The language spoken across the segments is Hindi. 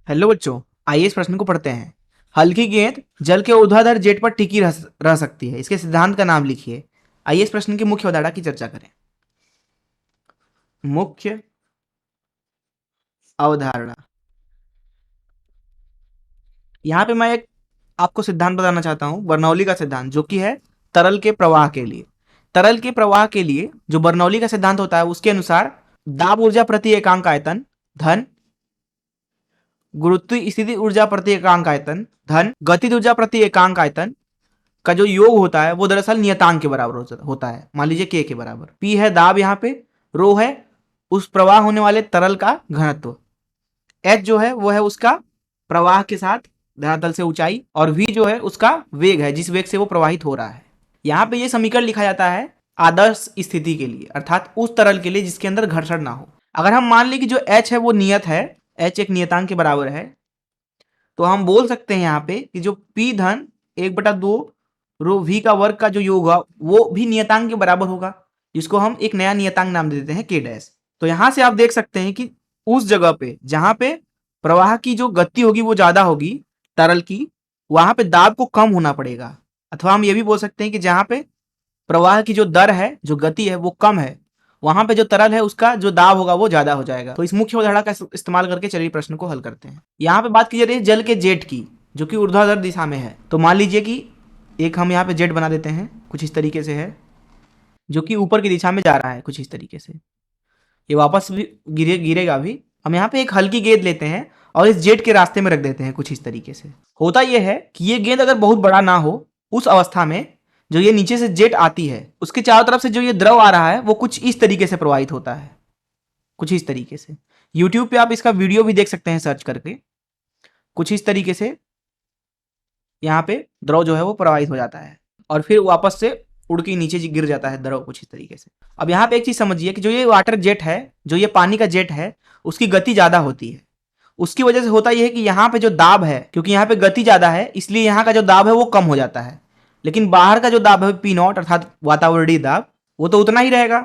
हेलो बच्चों, आइए इस प्रश्न को पढ़ते हैं। हल्की गेंद जल के ऊर्ध्वाधर जेट पर टिकी रह सकती है, इसके सिद्धांत का नाम लिखिए। आइए इस प्रश्न की मुख्य अवधारणा की चर्चा करें। मुख्य अवधारणा, यहाँ पे मैं एक आपको सिद्धांत बताना चाहता हूं, बर्नौली का सिद्धांत, जो कि है तरल के प्रवाह के लिए। तरल के प्रवाह के लिए जो बर्नौली का सिद्धांत होता है, उसके अनुसार दाब ऊर्जा प्रति एकांक आयतन धन गुरुत्व स्थिति ऊर्जा प्रति एकांक आयतन धन गतिज ऊर्जा प्रति एकांक आयतन का जो योग होता है वो दरअसल नियतांक के बराबर होता है। मान लीजिए के बराबर। पी है दाब, यहाँ पे रो है उस प्रवाह होने वाले तरल का घनत्व, एच जो है वो है उसका प्रवाह के साथ धरातल से ऊंचाई, और वी जो है उसका वेग है, जिस वेग से वो प्रवाहित हो रहा है। यहाँ पे ये समीकरण लिखा जाता है आदर्श स्थिति के लिए, अर्थात उस तरल के लिए जिसके अंदर घर्षण ना हो। अगर हम मान ली कि जो एच है वो नियत है, एच एक नियतांक के बराबर है, तो हम बोल सकते हैं यहाँ पे कि जो पी धन 1/2 रो वी का वर्ग का जो योग होगा वो भी नियतांक के बराबर होगा, जिसको हम एक नया नियतांक नाम दे देते हैं के डैश। तो यहां से आप देख सकते हैं कि उस जगह पे जहां पे प्रवाह की जो गति होगी वो ज्यादा होगी तरल की, वहां पे दाब को कम होना पड़ेगा। अथवा हम ये भी बोल सकते हैं कि जहां पे प्रवाह की जो दर है, जो गति है वो कम है, वहां पे जो तरल है उसका जो दाब होगा वो ज्यादा हो जाएगा। तो इस मुख्य अवधारणा का इस्तेमाल करके चलिए प्रश्न को हल करते हैं। यहाँ पे बात की जा रही है जल के जेट की, जो कि ऊर्ध्वाधर दिशा में है। तो मान लीजिए कि एक हम यहाँ पे जेट बना देते हैं, कुछ इस तरीके से है, जो कि ऊपर की दिशा में जा रहा है कुछ इस तरीके से। ये वापस भी गिरेगा भी। हम यहाँ पे एक हल्की गेंद लेते हैं और इस जेट के रास्ते में रख देते हैं कुछ इस तरीके से। होता यह है कि ये गेंद अगर बहुत बड़ा ना हो, उस अवस्था में जो ये नीचे से जेट आती है उसके चारों तरफ से जो ये द्रव आ रहा है वो कुछ इस तरीके से प्रवाहित होता है, कुछ इस तरीके से। यूट्यूब पे आप इसका वीडियो भी देख सकते हैं सर्च करके। कुछ इस तरीके से यहाँ पे द्रव जो है वो प्रवाहित हो जाता है और फिर वापस से उड़ के नीचे गिर जाता है द्रव कुछ इस तरीके से। अब यहाँ पे एक चीज समझिए कि जो ये वाटर जेट है, जो ये पानी का जेट है, उसकी गति ज्यादा होती है। उसकी वजह से होता यह है कि यहाँ पे जो दाब है, क्योंकि यहाँ पे गति ज्यादा है इसलिए यहाँ का जो दाब है वो कम हो जाता है, लेकिन बाहर का जो दाब है पी नॉट अर्थात वातावरणीय दाब, वो तो उतना ही रहेगा।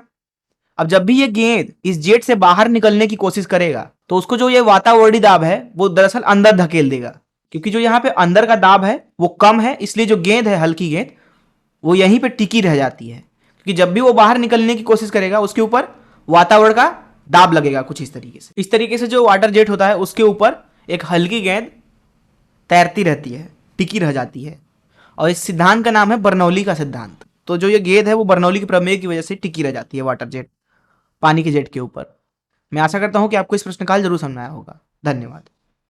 अब जब भी ये गेंद इस जेट से बाहर निकलने की कोशिश करेगा तो उसको जो ये वातावरणीय दाब है वो दरअसल अंदर धकेल देगा, क्योंकि जो यहाँ पे अंदर का दाब है वो कम है, इसलिए जो गेंद है हल्की गेंद वो यहीं पे टिकी रह जाती है। क्योंकि जब भी वो बाहर निकलने की कोशिश करेगा उसके ऊपर वातावरण का दाब लगेगा कुछ इस तरीके से। इस तरीके से जो वाटर जेट होता है उसके ऊपर एक हल्की गेंद तैरती रहती है, टिकी रह जाती है, और इस सिद्धांत का नाम है बर्नौली का सिद्धांत। तो जो ये गेंद है वो बर्नौली के प्रमेय की वजह से टिकी रह जाती है वाटर जेट, पानी के जेट के ऊपर। मैं आशा करता हूं कि आपको इस प्रश्न का हल जरूर समझ में आया होगा। धन्यवाद।